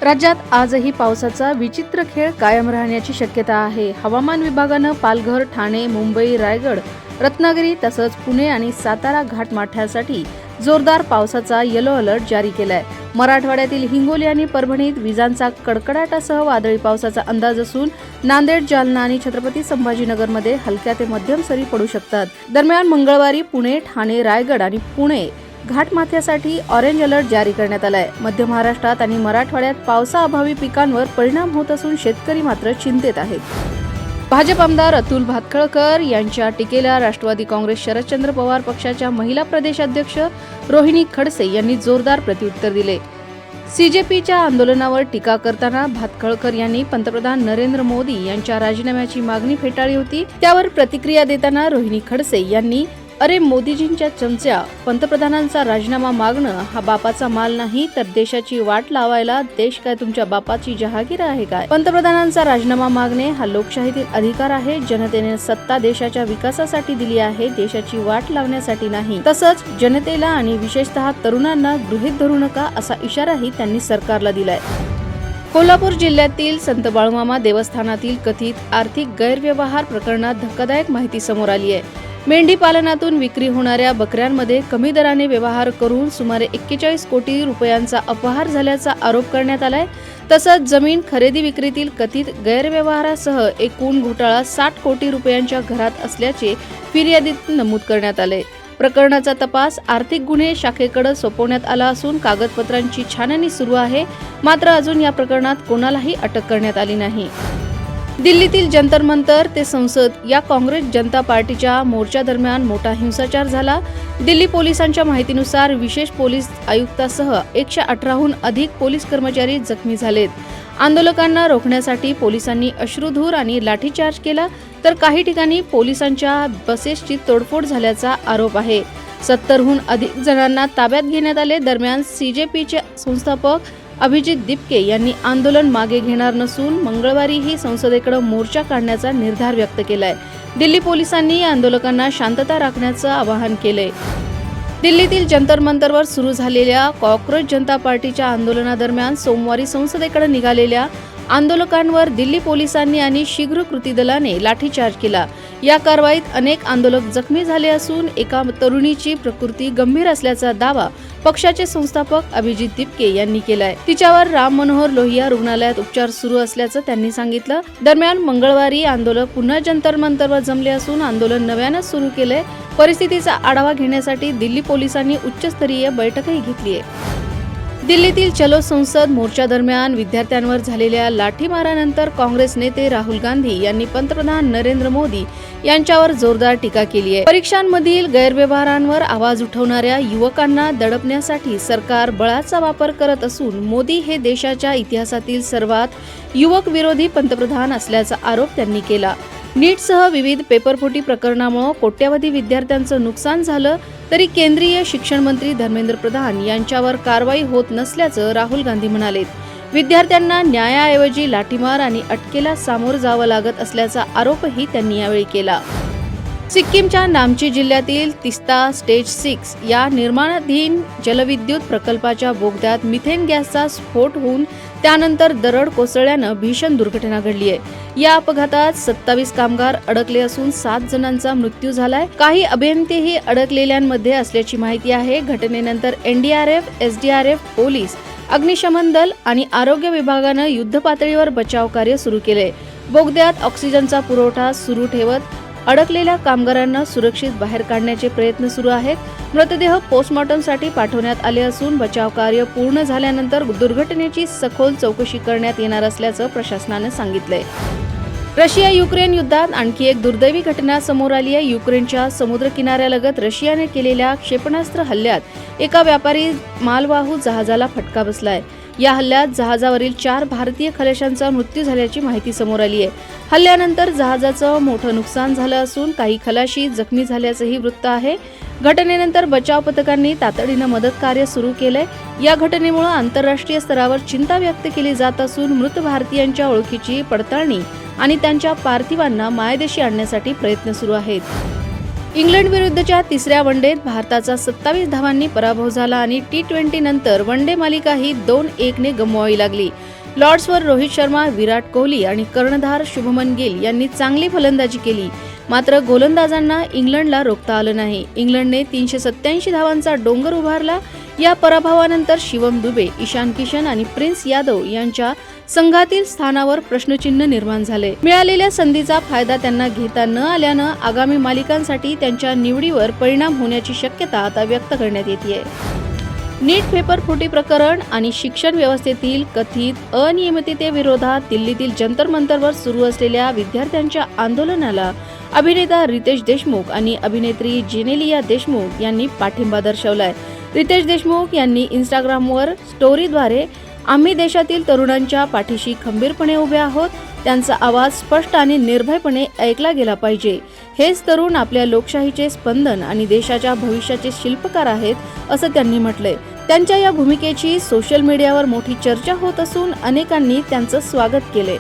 राज्यात आजही पावसाचा विचित्र खेळ कायम राहण्याची शक्यता आहे. हवामान विभागानं पालघर, ठाणे, मुंबई, रायगड, रत्नागिरी तसंच पुणे आणि सातारा घाटमाथ्यासाठी जोरदार पावसाचा येलो अलर्ट जारी केलाय. मराठवाड्यातील हिंगोली आणि परभणीत विजांचा कडकडाटासह वादळी पावसाचा अंदाज असून नांदेड, जालना आणि छत्रपती संभाजीनगरमध्ये हलक्या ते मध्यम सरी पडू शकतात. दरम्यान मंगळवारी पुणे, ठाणे, रायगड आणि पुणे घाटमाथ्यासाठी ऑरेंज अलर्ट जारी करण्यात आलाय. मध्य महाराष्ट्रात आणि मराठवाड्यात पावसाअभावी पिकांवर परिणाम होत असून शेतकरी मात्र चिंतेत आहेत. भाजप आमदार अतुल भातखळकर यांच्या टीकेला राष्ट्रवादी काँग्रेस शरदचंद्र पवार पक्षाच्या महिला प्रदेशाध्यक्ष रोहिणी खडसे यांनी जोरदार प्रत्युत्तर दिले. सीजेपीच्या आंदोलनावर टीका करताना भातखळकर यांनी पंतप्रधान नरेंद्र मोदी यांच्या राजीनाम्याची मागणी फेटाळली होती. त्यावर प्रतिक्रिया देताना रोहिणी खडसे यांनी अरे मोदीजींच्या चमच्या, पंतप्रधानांचा राजीनामा मागणं हा बापाचा माल नाही तर देशाची वाट लावायला देश काय तुमच्या बापाची जहागीर आहे काय? पंतप्रधानांचा राजीनामा मागणे हा लोकशाहीतील अधिकार आहे. जनतेने सत्ता देशाच्या विकासासाठी दिली आहे, देशाची वाट लावण्यासाठी नाही. तसंच जनतेला आणि विशेषतः तरुणांना गृहीत धरू नका असा इशाराही त्यांनी सरकारला दिलाय. कोल्हापूर जिल्ह्यातील संत बाळूमामा देवस्थानातील कथित आर्थिक गैरव्यवहार प्रकरणात धक्कादायक माहिती समोर आली आहे. मेंढी पालनातून विक्री होणाऱ्या बकऱ्यांमध्ये कमी दराने व्यवहार करून सुमारे 41 कोटी रुपयांचा अपहार झाल्याचा आरोप करण्यात आलाय. तसंच जमीन खरेदी विक्रीतील कथित गैरव्यवहारासह एकूण घोटाळा 60 कोटी रुपयांच्या घरात असल्याचे फिर्यादीत नमूद करण्यात आले. प्रकरणाचा तपास आर्थिक गुन्हे शाखेकडे सोपवण्यात आला असून कागदपत्रांची छाननी सुरू आहे. मात्र अजून या प्रकरणात कोणालाही अटक करण्यात आली नाही. दिल्लीतील जंतर मंतर ते संसद या काँग्रेस जनता पार्टीच्या मोर्चा दरम्यान मोठा हिंसाचार झाला. दिल्ली पोलिसांच्या माहितीनुसार विशेष पोलीस आयुक्तासह 118हून अधिक पोलीस कर्मचारी जखमी झालेत. आंदोलकांना रोखण्यासाठी पोलिसांनी अश्रुधूर आणि लाठीचार्ज केला तर काही ठिकाणी पोलिसांच्या बसेसची तोडफोड झाल्याचा आरोप आहे. 70हून अधिक जणांना ताब्यात घेण्यात आले. दरम्यान सीजेपीचे संस्थापक अभिजित दिपके यांनी आंदोलन मागे घेणार नसून मंगळवारीही संसदेकडे मोर्चा काढण्याचा निर्धार व्यक्त केलाय. दिल्ली पोलिसांनी आंदोलकांना शांतता राखण्याचं आवाहन केलंय. दिल्लीतील जंतर मंतरवर सुरू झालेल्या कॉक्रोच जनता पार्टीच्या आंदोलनादरम्यान सोमवारी संसदेकडे निघालेल्या आंदोलकांवर दिल्ली पोलिसांनी आणि शीघ्र कृती दलाने लाठीचार्ज केला. या कारवाईत अनेक आंदोलक जखमी झाले असून एका तरुणीची प्रकृती गंभीर असल्याचा दावा पक्षाचे संस्थापक अभिजित दिपके यांनी केलाय. तिच्यावर राम मनोहर लोहिया रुग्णालयात उपचार सुरू असल्याचं त्यांनी सांगितलं. दरम्यान मंगळवारी आंदोलक पुन्हा जंतर मंतरवर जमले असून आंदोलन नव्यानं सुरू केलंय. परिस्थितीचा आढावा घेण्यासाठी दिल्ली पोलिसांनी उच्चस्तरीय बैठकही घेतली आहे. दिल्लीतील चलो संसद मोर्चा दरम्यान विद्यार्थ्यांवर झालेल्या लाठीमारानंतर काँग्रेस नेते राहुल गांधी यांनी पंतप्रधान नरेंद्र मोदी यांच्यावर जोरदार टीका केली आहे. परीक्षांमधील गैरव्यवहारांवर आवाज उठवणाऱ्या युवकांना दडपण्यासाठी सरकार बळाचा वापर करत असून मोदी हे देशाच्या इतिहासातील सर्वात युवक विरोधी पंतप्रधान असल्याचा आरोप त्यांनी केला. नीटसह विविध पेपरफुटी प्रकरणामुळे कोट्यवधी विद्यार्थ्यांचं नुकसान झालं तरी केंद्रीय शिक्षण मंत्री धर्मेंद्र प्रधान यांच्यावर कारवाई होत नसल्याचं राहुल गांधी म्हणाले. विद्यार्थ्यांना न्यायाऐवजी लाठीमार आणि अटकेला सामोरं जावं लागत असल्याचा आरोपही त्यांनी यावेळी केला. सिक्कीमच्या नामची जिल्ह्यातील तिस्ता स्टेज 6 या निर्माणाधीन जलविद्युत प्रकल्पाच्या बोगद्यात मिथेन गॅसचा स्फोट होऊन त्यानंतर दरड कोसळल्यानं भीषण दुर्घटना घडली आहे. या अपघातात 27 कामगार अडकले असून 7 जणांचा मृत्यू झालाय. काही अभियंतेही अडकलेल्यांमध्ये असल्याची माहिती आहे. घटनेनंतर एनडीआरएफ, एसडीआरएफ, पोलीस, अग्निशमन दल आणि आरोग्य विभागानं युद्धपातळीवर बचाव कार्य सुरू केले. बोगद्यात ऑक्सिजनचा पुरवठा सुरू ठेवत अडकलेल्या कामगारांना सुरक्षित बाहेर काढण्याचे प्रयत्न सुरू आहेत. मृतदेह पोस्टमॉर्टमसाठी पाठवण्यात आले असून बचाव कार्य पूर्ण झाल्यानंतर दुर्घटनेची सखोल चौकशी करण्यात येणार असल्याचं प्रशासनानं सांगितलंय. रशिया युक्रेन युद्धात आणखी एक दुर्दैवी घटना समोर आली आहे. युक्रेनच्या समुद्र किनाऱ्यालगत रशियाने केलेल्या क्षेपणास्त्र हल्ल्यात एका व्यापारी मालवाहू जहाजाला फटका बसलाय. या हल्ल्यात जहाजावरील 4 भारतीय खलाशांचा मृत्यू झाल्याची माहिती समोर आली आहे. हल्ल्यानंतर जहाजाचं मोठं नुकसान झालं असून काही खलाशी जखमी झाल्याचंही वृत्त आहे. घटनेनंतर बचाव पथकांनी तातडीनं मदत कार्य सुरू केलंय. या घटनेमुळे आंतरराष्ट्रीय स्तरावर चिंता व्यक्त केली जात असून मृत भारतीयांच्या ओळखीची पडताळणी आणि त्यांच्या पार्थिवांना मायदेशी आणण्यासाठी प्रयत्न सुरू आहेत. इंग्लंड विरुद्धच्या तिसऱ्या वनडेत भारताचा 27 धावांनी पराभव झाला आणि T20 नंतर वनडे मालिका ही 2-1 ने गमवावी लागली. लॉर्ड्सवर रोहित शर्मा, विराट कोहली आणि कर्णधार शुभमन गिल यांनी चांगली फलंदाजी केली. मात्र गोलंदाजांना इंग्लंडला रोखता आलं नाही. इंग्लंडने 387 धावांचा डोंगर उभारला. या पराभवानंतर शिवम दुबे, ईशान किशन आणि प्रिन्स यादव यांच्या संघातील स्थानावर प्रश्नचिन्ह निर्माण झाले. मिळालेल्या संधीचा फायदा त्यांना घेता न आल्यानं आगामी मालिकांसाठी त्यांच्या निवडीवर परिणाम होण्याची शक्यता आता व्यक्त करण्यात येते. नीट पेपर फुटी प्रकरण आणि शिक्षण व्यवस्थेतील कथित अनियमिततेविरोधात दिल्लीतील जंतर मंतरवर सुरू असलेल्या विद्यार्थ्यांच्या आंदोलनाला अभिनेता रितेश देशमुख आणि अभिनेत्री जेनेलिया देशमुख यांनी पाठिंबा दर्शवलाय. रितेश देशमुख यांनी इंस्टाग्रामवर स्टोरीद्वारे आम्ही देशातील तरुणांच्या पाठीशी खंबीरपणे उभे आहोत. त्यांचा आवाज स्पष्ट आणि निर्भयपणे ऐकला गेला पाहिजे. हेच तरुण आपल्या लोकशाहीचे स्पंदन आणि देशाच्या भविष्याचे शिल्पकार आहेत, असं त्यांनी म्हटलंय. त्यांच्या या भूमिकेची सोशल मीडियावर मोठी चर्चा होत असून अनेकांनी त्यांचं स्वागत केले.